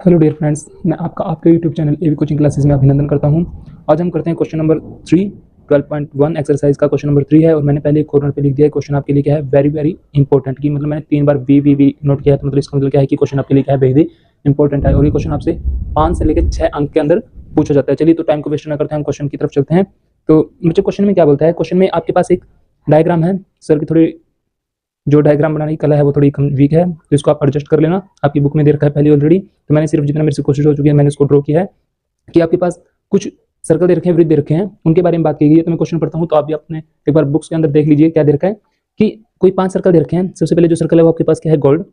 Hello dear friends, मैं आपके YouTube channel AV coaching classes में अभिनंदन करता हूं। आज हम करते हैं क्वेश्चन नंबर 3 12.1 एक्सरसाइज का क्वेश्चन नंबर 3 है और मैंने पहले एक कॉर्नर पे लिख दिया है। क्वेश्चन आपके लिए क्या है, वेरी वेरी इंपॉर्टेंट। की मतलब मैंने 3 बार वी नोट किया है, तो मतलब इसका मतलब क्या है कि क्वेश्चन आपके लिए क्या है, वेरी इंपॉर्टेंट है और ये क्वेश्चन आपसे 5 से लेकर 6 अंक के अंदर पूछा जाता है। चलिए तो टाइम को वेस्ट ना करते हैं, हम क्वेश्चन की तरफ चलते हैं। तो मुझे क्वेश्चन में क्या बोलता है, क्वेश्चन में आपके पास एक डायग्राम है। सर की थोड़ी जो डायग्राम बनाने की कला है वो थोड़ी कम वीक है, तो इसको आप एडजस्ट कर लेना। आपकी बुक में दे रखा है पहले ऑलरेडी, तो मैंने सिर्फ जितना मेरे से कोशिश हो चुकी है मैंने इसको ड्रॉ किया है कि आपके पास कुछ सर्कल दे रखे हैं, वृत्त दे रखे हैं, उनके बारे में बात की गई है। तो मैं क्वेश्चन पढ़ता हूँ, तो आप भी अपने एक बार बुक्स के अंदर देख लीजिए क्या दे रखा है कि कोई 5 सर्कल दे रखे हैं। सबसे पहले जो सर्कल है वो आपके पास क्या है, गोल्ड।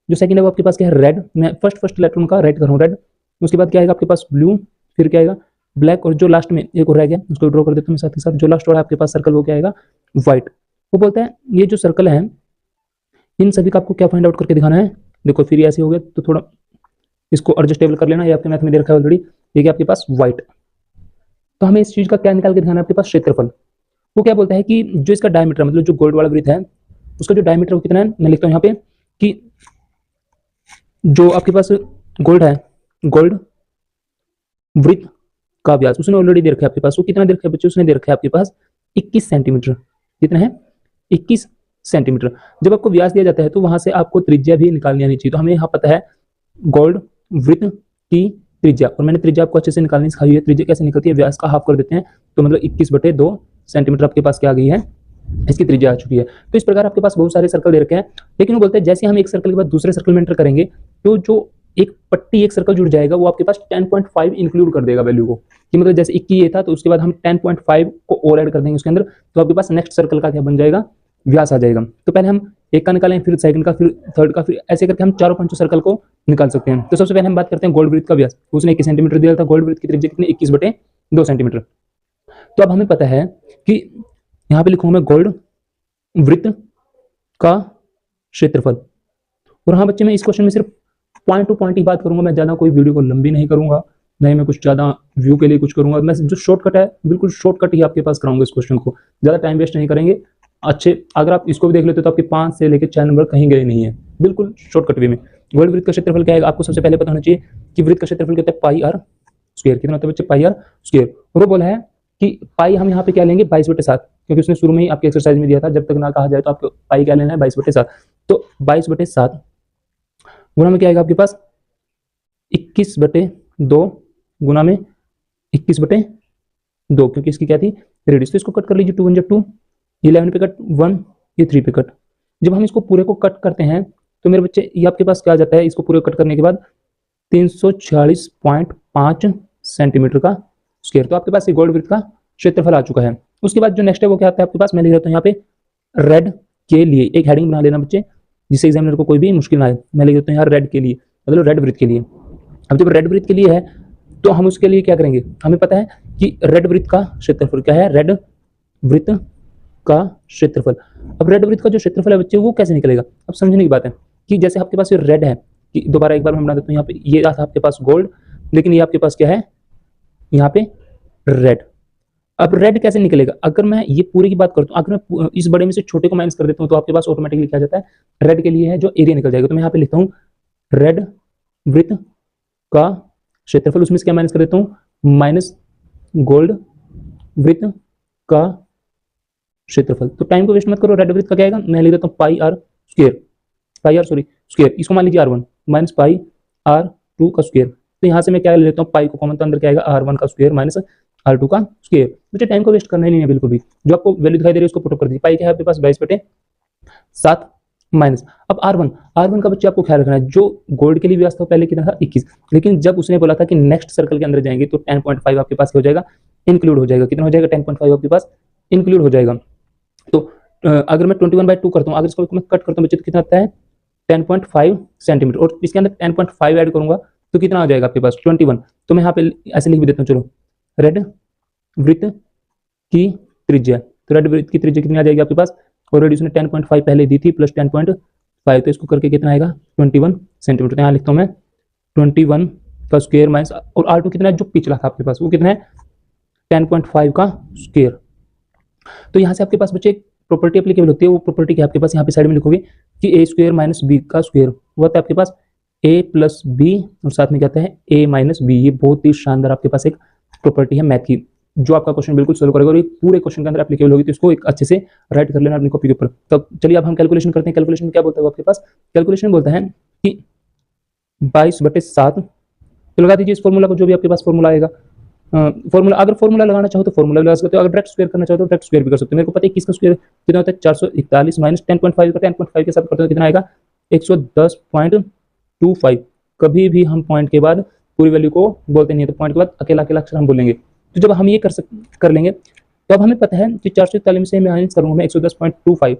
जो सेकंड है वो आपके पास क्या है, रेड। मैं फर्स्ट लेटर उनका रेड कर रहा हूँ, रेड। उसके बाद क्या आएगा आपके पास, ब्लू। फिर क्या आएगा, ब्लैक। और जो लास्ट में एक और रह गया उसको ड्रॉ कर देता हूँ साथ ही साथ। जो लास्ट वाला आपके पास सर्कल वो क्या आएगा, व्हाइट। वो बोलता है ये जो सर्कल है इन सभी का आपको क्या फाइंड आउट करके दिखाना है। देखो फिर ऐसे हो गया तो थोड़ा इसको एडजस्टेबल कर लेना। ये आपके मैथ में दे रखा है ऑलरेडी, ये क्या आपके पास व्हाइट। तो हमें इस चीज का क्या निकाल के दिखाना है, आपके पास क्षेत्रफल। वो क्या बोलता है कि जो इसका डायमीटर मतलब जो गोल्ड वाला वृत्त है उसका जो डायमीटर वो कितना है। मैं लिखता हूँ यहाँ पे कि जो आपके पास गोल्ड है, गोल्ड वृत्त का व्यास उसने ऑलरेडी दे रखा है आपके पास। वो कितना दे रखा है बच्चों, उसने दे रखा है आपके पास 21 सेंटीमीटर। कितना है, 21 सेंटीमीटर। जब आपको व्यास दिया जाता है तो वहां से आपको त्रिज्या भी निकालनी आनी चाहिए। तो हमें यहाँ पता है गोल्ड वृत्त की त्रिज्या, और मैंने त्रिज्या आपको अच्छे से निकालनी सिखाई है। त्रिज्या कैसे निकलती है, व्यास का हाफ कर देते हैं तो मतलब 21/2 सेंटीमीटर आपके पास क्या आ गई है, इसकी त्रिज्या आ चुकी है। तो इस प्रकार आपके पास बहुत सारे सर्कल दे रखे हैं, लेकिन वो बोलते हैं जैसे हम एक सर्कल के बाद दूसरे सर्कल में एंटर करेंगे तो जो एक पट्टी एक सर्कल जुड़ जाएगा वो आपके पास 10.5 इंक्लूड कर देगा वैल्यू को। कि मतलब जैसे 21 ये था तो उसके बाद हम 10.5 को और ऐड कर देंगे उसके अंदर, तो आपके पास नेक्स्ट सर्कल का क्या बन जाएगा, व्यास आ जाएगा। तो पहले हम एक का निकालें, फिर सेकंड का, फिर थर्ड का, फिर ऐसे करके हम चारों पांचों सर्कल को निकाल सकते हैं। तो सबसे पहले हम बात करते हैं गोल्ड वृत्त का व्यास। उसने 21 सेंटीमीटर दिया था, गोल्ड वृत्त की त्रिज्या कितनी, 21/2 सेंटीमीटर। तो अब हमें पता है कि यहाँ पे लिखूंगा मैं गोल्ड वृत्त का क्षेत्रफल। और हाँ बच्चे, मैं इस क्वेश्चन में सिर्फ पॉइंट टू पॉइंट ही बात करूंगा, मैं ज्यादा कोई वीडियो को लंबी नहीं करूंगा, नहीं मैं कुछ ज्यादा व्यू के लिए कुछ करूंगा। मैं जो शॉर्टकट है बिल्कुल शॉर्टकट ही आपके पास कराऊंगा इस क्वेश्चन को, ज्यादा टाइम वेस्ट नहीं करेंगे। अच्छे अगर आप इसको भी देख लेते तो आपके 5 से लेकर 6 नंबर कहीं गए नहीं है, बिल्कुल शॉर्टकट वे में। गोल्ड वृत्त का क्षेत्रफल क्या है, आपको सबसे पहले पता होना चाहिए कि वृत्त का क्षेत्रफल कितना है, पाई आर स्क्वायर। कितना होता है बच्चे, पाई आर स्क्वायर। और वो बोला है कि पाई हम यहाँ पे क्या लेंगे, 22/7, क्योंकि उसने शुरू में ही आपके एक्सरसाइज में दिया था जब तक ना कहा जाए तो आपको पाई क्या लेना है, 22/7। तो 22/7 गुना में क्या आएगा आपके पास, 21/2 गुना में 21/2, क्योंकि इसकी क्या थी, रेडियस। तो इसको कट कर लीजिए, 2 1 2, 11 पे कट 1, ये 3 पे कट। जब हम इसको पूरे को कट करते हैं तो मेरे बच्चे ये आपके पास क्या आ जाता है, इसको पूरे कट करने के बाद 346.5 सेंटीमीटर का स्क्वायर। तो आपके पास ये गोल्ड वृत्त का क्षेत्रफल आ चुका है। उसके बाद जो नेक्स्ट है वो क्या आता है आपके पास, मैं लिख रहा हूँ यहाँ पे रेड के लिए एक हेडिंग बना लेना बच्चे, जिससे एग्जामिनर को कोई भी मुश्किल ना आए। मैं लिख देता हूँ यहाँ रेड के लिए, मतलब रेड वृत्त के लिए। अब जब रेड वृत्त के लिए है तो हम उसके लिए क्या करेंगे, हमें पता है कि रेड वृत्त का क्षेत्रफल क्या है, रेड वृत्त का क्षेत्रफल। अब रेड वृत्त का जो क्षेत्रफल है बच्चे वो कैसे निकलेगा, अब समझने की बात है कि जैसे आपके पास ये रेड है, कि दोबारा एक बार मैं बना देता हूँ यहाँ पे, ये था आपके पास गोल्ड, लेकिन ये आपके पास क्या है यहाँ पे रेड। अब रेड कैसे निकलेगा, अगर मैं ये पूरी की बात करता हूँ, अगर मैं इस बड़े में से छोटे को माइनस कर देता हूँ तो आपके पास ऑटोमेटिकली क्या जाता है, रेड के लिए है जो एरिया निकल जाएगा। तो मैं यहाँ पे लिखता हूँ रेड वृत्त का क्षेत्रफल, उसमें से क्या माइनस कर देता हूँ, माइनस गोल्ड वृत्त का क्षेत्रफल। तो टाइम को वेस्ट मत करो, रेड वृत्त का क्या आएगा, मैं लिख देता हूँ pi r square, pi r sorry square, इसको मान लीजिए R1 माइनस पाई R2 का स्क्वायर। तो यहाँ से मैं क्या ले लेता हूँ, पाई को कॉमन, तो अंदर क्या आएगा R1 का स्क्वायर माइनस R2 का स्क्वायर। मुझे टाइम को वेस्ट करना ही नहीं है बिल्कुल भी, जो आपको वैल्यू दिखाई दे रही है उसको पुट कर दीजिए। पाई क्या है आपके पास, 22/7 माइनस। अब R1 का बच्चे आपको ख्याल रखना है, जो गोल्ड के लिए व्यास था पहले कितना था, 21, लेकिन जब उसने बोला था कि नेक्स्ट सर्कल के अंदर जाएंगे तो 10.5 आपके पास हो जाएगा, इंक्लूड हो जाएगा। कितना हो जाएगा, 10.5 आपके पास इंक्लूड हो जाएगा। तो अगर मैं 21/2 करता हूँ, अगर इसको मैं कट करता हूँ बच्चे तो कितना आता है, 10.5 सेंटीमीटर, और इसके अंदर 10.5 ऐड करूंगा तो कितना आ जाएगा आपके पास, 21। तो मैं यहाँ पे ऐसे लिख भी देता हूँ, चलो रेड वृत्त की त्रिज्या। तो रेड वृत्त की त्रिज्या कितनी आ जाएगी आपके पास, ऑलरेडी उसने 10.5 पहले दी थी प्लस 10.5, तो इसको करके कितना आएगा, 21 सेंटीमीटर। तो यहाँ लिखता हूँ मैं 21 का स्क्वायर माइनस, और R2 कितना है जो पिछला था आपके पास वो कितना है, 10.5 का स्क्वायर। तो यहाँ से आपके पास बच्चे प्रॉपर्टी एप्लीकेबल होती है, वो प्रॉपर्टी क्या आपके पास यहाँ पे साइड में लिखोगे कि a² माइनस बी का स्क्वायर, वो होता है आपके पास ए प्लस बी और साथ में क्या आता है ए माइनस बी। ये बहुत ही शानदार आपके पास एक प्रॉपर्टी है मैथ की, जो आपका क्वेश्चन बिल्कुल सोल्व करेगा और ये पूरे क्वेश्चन के अंदर एप्लीकेबल होगी। तो इसको एक अच्छे से राइट कर लेना अपनी कॉपी के ऊपर। तब चलिए अब हम कैलकुलेशन करते हैं। कैलकुलेशन में क्या बोलता है आपके पास, कैलकुलेशन बोलता है कि 22/7। तो लगा दीजिए इस फॉर्मूला को, जो भी आपके पास फॉर्मूला आएगा। फॉर्मूला अगर फॉर्मूला लगाना चाहो तो फॉर्मूला लगा सकते हो, अगर डायरेक्ट स्क्वायर करना चाहो तो डायरेक्ट स्क्वायर भी कर सकते हो। मेरे को पता है कि इसका स्क्वायर कितना होता है 441 माइनस 10.5 का 10.5 के साथ करते हो कितना आएगा 110.25। कभी भी हम पॉइंट के बाद पूरी वैल्यू को बोलते नहीं है, तो पॉइंट के बाद अकेला अकेला अक्षर हम बोलेंगे। तो जब हम ये कर लेंगे तो अब हमें पता है कि 441 से मैं माइनस करूंगा मैं 110.25,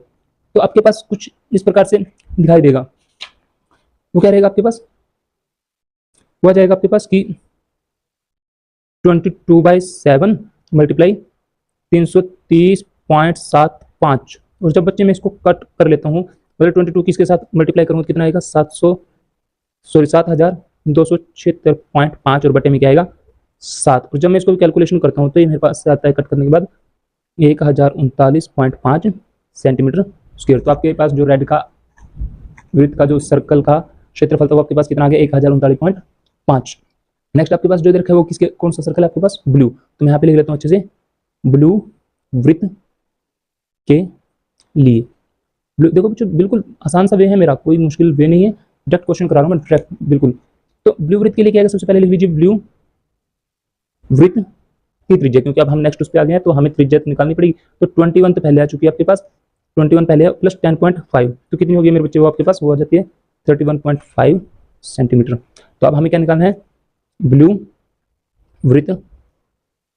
तो आपके पास कुछ इस प्रकार से दिखाई देगा। वो क्या रहेगा आपके पास, वो आ जाएगा आपके पास कि 22/7 मल्टीप्लाई 330.75। और जब बच्चे मैं इसको कट कर लेता हूँ, पहले 22 किसके साथ मल्टीप्लाई करूँगा कितना आएगा 7276.5 और बटे में क्या आएगा 7। और जब मैं इसको कैलकुलेशन करता हूँ तो ये मेरे पास आता है कट करने के बाद 1039.5 सेंटीमीटर स्क्वायर। तो आपके पास जो रेड का वृत्त का जो सर्कल का क्षेत्रफल था वो आपके पास कितना आ गया 1039.5। नेक्स्ट आपके पास जो इधर है वो किसके कौन सा सर्कल है आपके पास ब्लू। तो मैं यहाँ पे लिख लेता हूँ अच्छे से ब्लू वृत्त के लिए। देखो बच्चों बिल्कुल आसान सा वे है मेरा, कोई मुश्किल वे नहीं है, डायरेक्ट क्वेश्चन करा रहा हूँ मैं डायरेक्ट बिल्कुल। तो ब्लू वृत्त के लिए क्या है, सबसे पहले लिख लीजिए ब्लू वृत्त की त्रिज्या, क्योंकि अब हम नेक्स्ट उस पे आ गए हैं तो हमें त्रिज्या निकालनी पड़ेगी। तो 21 तो पहले आ चुकी है आपके पास, 21 पहले है प्लस 10.5 तो कितनी होगी मेरे बच्चे वो आपके पास वो आ जाती है 31.5 सेंटीमीटर। तो अब हमें क्या निकालना है ब्लू वृत्त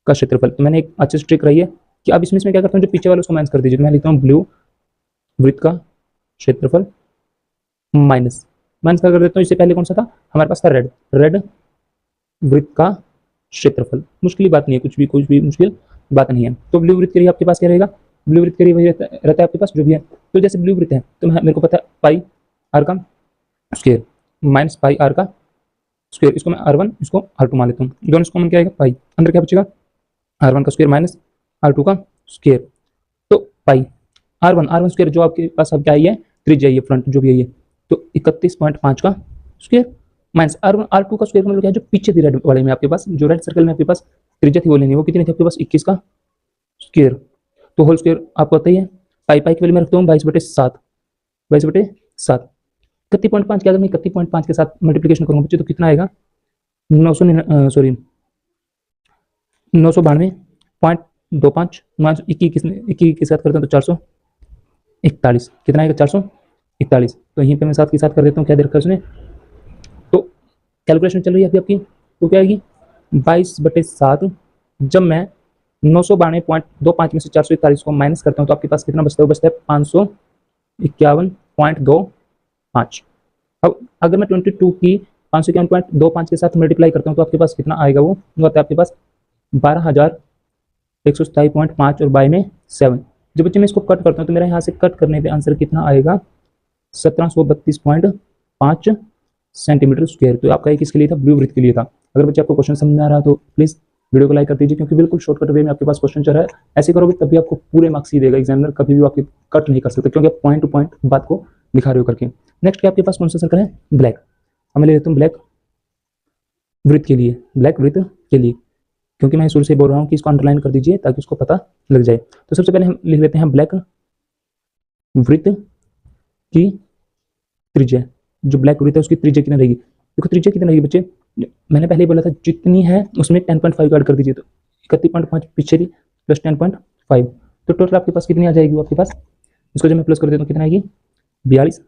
का क्षेत्रफल। तो मैंने एक अच्छी ट्रिक रही है कि अब इसमें क्या करता हूँ जो पीछे वाले उसको माइनस कर दीजिए। तो मैं लिखता हूँ ब्लू वृत्त का क्षेत्रफल माइनस माइनस क्या कर देता हूँ, इससे पहले कौन सा था हमारे पास था रेड, रेड वृत्त का क्षेत्रफल। मुश्किल बात नहीं है, कुछ भी मुश्किल बात नहीं है। तो ब्लू वृत्त के लिए आपके पास क्या रहेगा, ब्लू वृत्त के लिए वही रहता है आपके पास जो भी है। तो जैसे ब्लू वृत्त है तो मेरे को पता है पाई आर का स्क्वायर माइनस पाई आर का स्क्वायर, इसको मैं R1 इसको R2 मान लेता हूँ। दोनों इसको क्या आएगा पाई, अंदर क्या बचेगा R1 का स्क्वायर माइनस R2 का स्क्वायर। तो पाई R1 स्क्वायर जो आपके पास अब क्या है त्रिज्या है फ्रंट जो भी है ये, तो 31.5 का स्क्वायर माइनस R1 R2 का स्क्वायर मतलब क्या है जो पीछे थी रेड वाले में आपके पास, जो रेड सर्कल में आपके पास त्रिज्या थी वो लेनी, वो कितनी थी आपके पास 21 का स्क्वायर। तो होल स्क्वायर आपको पता ही है, पाई की वैल्यू में रखता हूँ 22/7, 22/7 31.5 के अगर मैं 31.5 के साथ मल्टीप्लिकेशन करूंगा बच्चे तो कितना आएगा 992.25 21 के साथ करते हैं तो 441 कितना आएगा 441। तो यहीं पे मैं साथ के साथ कर देता हूँ क्या दे रखा है उसने। तो कैलकुलेशन चल रही है अभी आपकी, तो क्या आएगी 22/7। जब मैं 992.25 में से 441 को माइनस करता हूँ तो आपके पास कितना बचता है, वो बचता है 551.25। अब अगर मैं 22 की 551.25 के साथ मल्टीप्लाई करता हूँ तो आपके पास कितना आएगा, वो होता है आपके पास 12,127.5 और बाय में 7। जब बच्चे मैं इसको कट करता हूँ तो मेरा यहाँ से कट करने पे आंसर कितना आएगा 1732.5 सेंटीमीटर स्क्वायर। तो आपका ये किसके लिए था, ब्लू वृत्त के लिए था। अगर बच्चे आपको क्वेश्चन समझ में आ रहा तो प्लीज वीडियो को लाइक कर दीजिए, क्योंकि बिल्कुल शॉर्टकट वे में आपके पास क्वेश्चन चल रहा है। ऐसे करोगे तभी आपको पूरे मार्क्स ही देगा एग्जामिनर, कभी भी आपकी कट नहीं कर सकते क्योंकि आप पॉइंट टू पॉइंट बात को दिखा रहे हो करके। नेक्स्ट क्या आपके पास कौन सा सर्कल है ब्लैक, हमें ले लेता हूँ ब्लैक वृत्त के लिए, ब्लैक वृत्त के लिए, क्योंकि मैं शुरू से बोल रहा हूँ कि इसको अंडरलाइन कर दीजिए ताकि उसको पता लग जाए। तो सबसे पहले हम लिख लेते हैं ब्लैक वृत्त की त्रिज्या, जो ब्लैक वृत्त है उसकी त्रिज्या कितनी रहेगी। देखो त्रिज्या कितनी रहेगी बच्चे, मैंने पहले ही बोला था जितनी है उसमें 10.5 ऐड कर दीजिए, तो 31.5 पीछे थी प्लस 10.5 तो टोटल आपके पास कितनी आ जाएगी, वो आपके पास इसको जब मैं प्लस कर देता हूँ कितना आएगी 42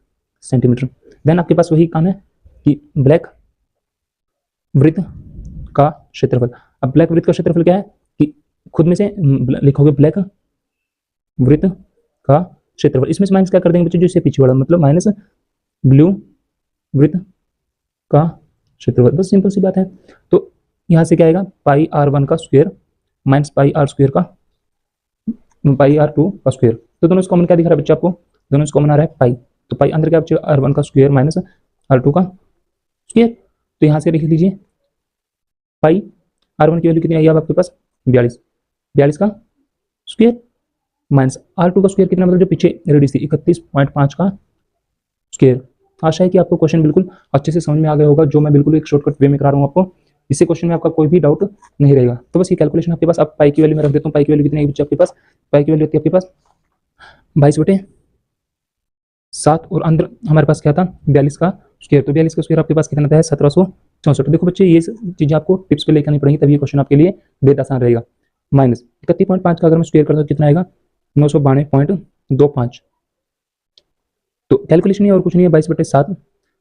सेंटीमीटर। देन आपके पास वही काम है कि ब्लैक वृत्त का क्षेत्रफल। अब ब्लैक वृत्त का क्षेत्रफल क्या है कि खुद में से लिखोगे ब्लैक वृत्त का क्षेत्रफल, इसमें से माइनस क्या कर देंगे बच्चे जो इससे पीछे वाला, मतलब माइनस ब्लू वृत्त का क्षेत्रफल, बस सिंपल सी बात है। तो यहाँ से क्या आएगा पाई R1 का square minus pi R square का पाई R2 का स्क्वायर। तो दोनों कॉमन क्या दिख रहा है बच्चे आपको, दोनों कॉमन आ रहा है पाई, तो पाई अंदर क्या बच्चे R1 का स्क्वायर माइनस R2 का स्क्वायर। तो यहाँ से लिख लीजिए पाई R1 की वैल्यू कितनी आई आपके पास 42 का स्क्वायर माइनस R2 का स्क्वायर कितना, मतलब जो पीछे रेडियस थी 31.5 का स्क्वायर। आशा है कि आपको क्वेश्चन बिल्कुल अच्छे से समझ में आ गया होगा, जो मैं बिल्कुल एक शॉर्टकट वे में करा रहा हूँ आपको। इससे क्वेश्चन में आपका कोई भी डाउट नहीं रहेगा। तो बस ये कैलकुलेशन आपके पास, अब पाई की वैल्यू में रख देता हूँ। पाई की वैल्यू कितनी है बच्चे आपके पास? पाई की वैल्यू होती है आपके पास 22/7 और अंदर हमारे पास क्या था 42 का स्क्वायर। तो 42 का स्क्वायर आपके पास कितना आता है 1764। देखो बच्चे ये चीजें आपको टिप्स पे लेकर आनी पड़ेगी, तभी ये क्वेश्चन आपके लिए बेहद आसान रहेगा। माइनस 31.5 का अगर मैं स्क्वायर करता हूँ कितना आएगा 992.25। तो कैलकुलेशन ही और कुछ नहीं है, 22/7।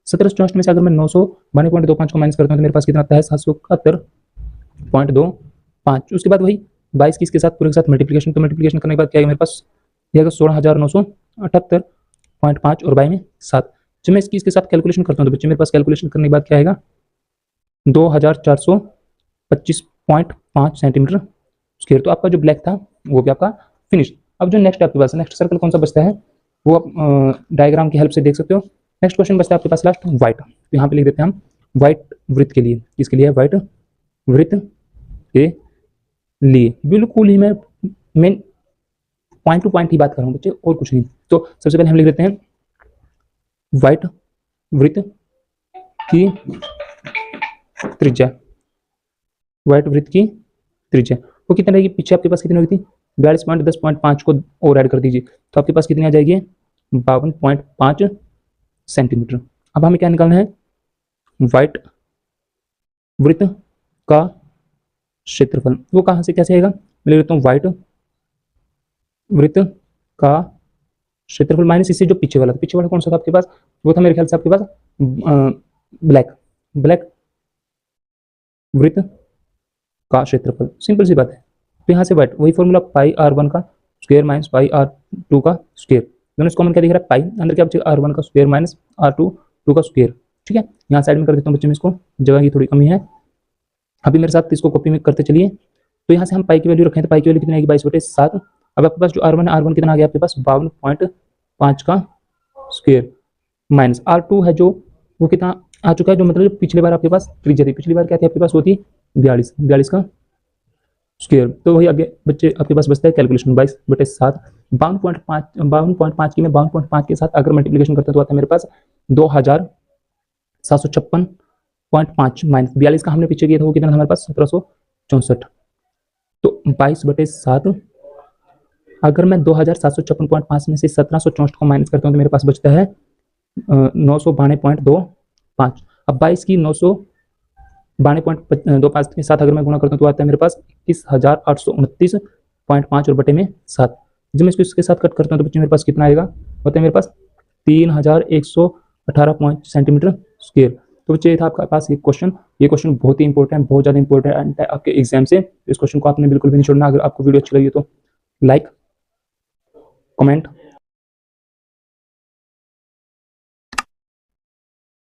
1764 में से अगर मैं 992.25 को माइनस करता हूँ तो मेरे पास कितना आता है 771.25। उसके बाद वही 22 की इसके साथ पूरे के साथ मल्टीप्लिकेशन, तो मल्टीप्लिकेशन करने के बाद क्या आएगा मेरे पास, ये आएगा 16,978.5 और बाई में 7। जब मैं इसकी इसके साथ कैलकुलेशन करता हूँ तो बच्चे मेरे पास कैलकुलेशन करने के बाद क्या आएगा 2425.5 सेंटीमीटर स्क्वायर। तो आपका जो ब्लैक था वो भी आपका फिनिश। अब जो नेक्स्ट आपके पास नेक्स्ट सर्कल कौन सा बचता है वो आप डायग्राम की हेल्प से देख सकते हो। नेक्स्ट क्वेश्चन बचता है आपके पास लास्ट व्हाइट। तो यहाँ पे लिख देते हैं हम व्हाइट वृत्त के लिए, इसके लिए है व्हाइट वृत्त के लिए। बिल्कुल ही मैं मेन पॉइंट टू पॉइंट ही बात कर रहा हूँ बच्चे, और कुछ नहीं। तो सबसे पहले हम लिख देते हैं व्हाइट वृत्त की त्रिज्या। व्हाइट वृत्त की त्रिज्या वो कितनी रहेगी, पीछे आपके पास कितनी होगी थी 42.10.5 को और ऐड कर दीजिए तो आपके पास कितनी आ जाएगी 52.5 सेंटीमीटर। अब हमें क्या निकालना है व्हाइट वृत्त का क्षेत्रफल। वो कहां से कैसे आएगा, मैं लिख देता हूँ व्हाइट वृत्त का क्षेत्रफल माइनस इससे जो पीछे वाला था, पीछे वाला कौन सा था आपके पास, वो था मेरे ख्याल से आपके पास ब्लैक वृत्त का क्षेत्रफल। सिंपल सी बात है। तो यहाँ से व्हाइट वही फॉर्मूला πr1 का स्क्वायर माइनस πr2 का स्क्वायर, दोनों कॉमन क्या दिख रहा है पाई, अंदर क्या बचेगा r1 का स्क्वायर माइनस r2 का स्क्वायर। ठीक है, यहाँ साइड में कर देता हूँ बच्चे में, इसको जगह की थोड़ी कमी है, अभी मेरे साथ इसको कॉपी में करते चलिए। तो यहाँ से हम पाई की वैल्यू रखें तो पाई की वैल्यू कितनी आएगी 22/7। अब आपके पास जो r1 है r1 कितना आ गया आपके पास 52.5 का स्क्वायर माइनस r2 है जो वो कितना आ चुका है, जो मतलब पिछली बार आपके पास त्रिज्या थी, पिछली बार क्या थी आपके पास होती 42 का स्क्वायर। तो वही आगे बच्चे आपके पास बचता है कैलकुलेशन 22/7। 52.5 की मैं 52.5 के साथ अगर मल्टीप्लिकेशन करता तो आता है मेरे पास 2756.5 माइनस 42 का हमने पीछे किया था वो कितना था हमारे पास 1764। तो 22/7 अगर मैं 2756.5 में से 1764 को माइनस करता हूँ तो मेरे पास बचता है 992.25। अब 22 की 992.25 के साथ अगर मैं गुणा करता हूँ तो आता है मेरे पास 21,829.5 और बटे में 7। जब मैं इसको इसके साथ कट करता हूँ तो बच्चे मेरे पास कितना आएगा, होता है मेरे पास 3118 सेंटीमीटर स्क्वायर। तो बच्चे ये था आपके पास ये क्वेश्चन बहुत ही इंपॉर्टेंट, बहुत ज़्यादा इंपॉर्टेंट है आपके एग्जाम से। इस क्वेश्चन को आपने बिल्कुल भी नहीं छोड़ना। अगर आपको वीडियो अच्छी लगी तो लाइक कमेंट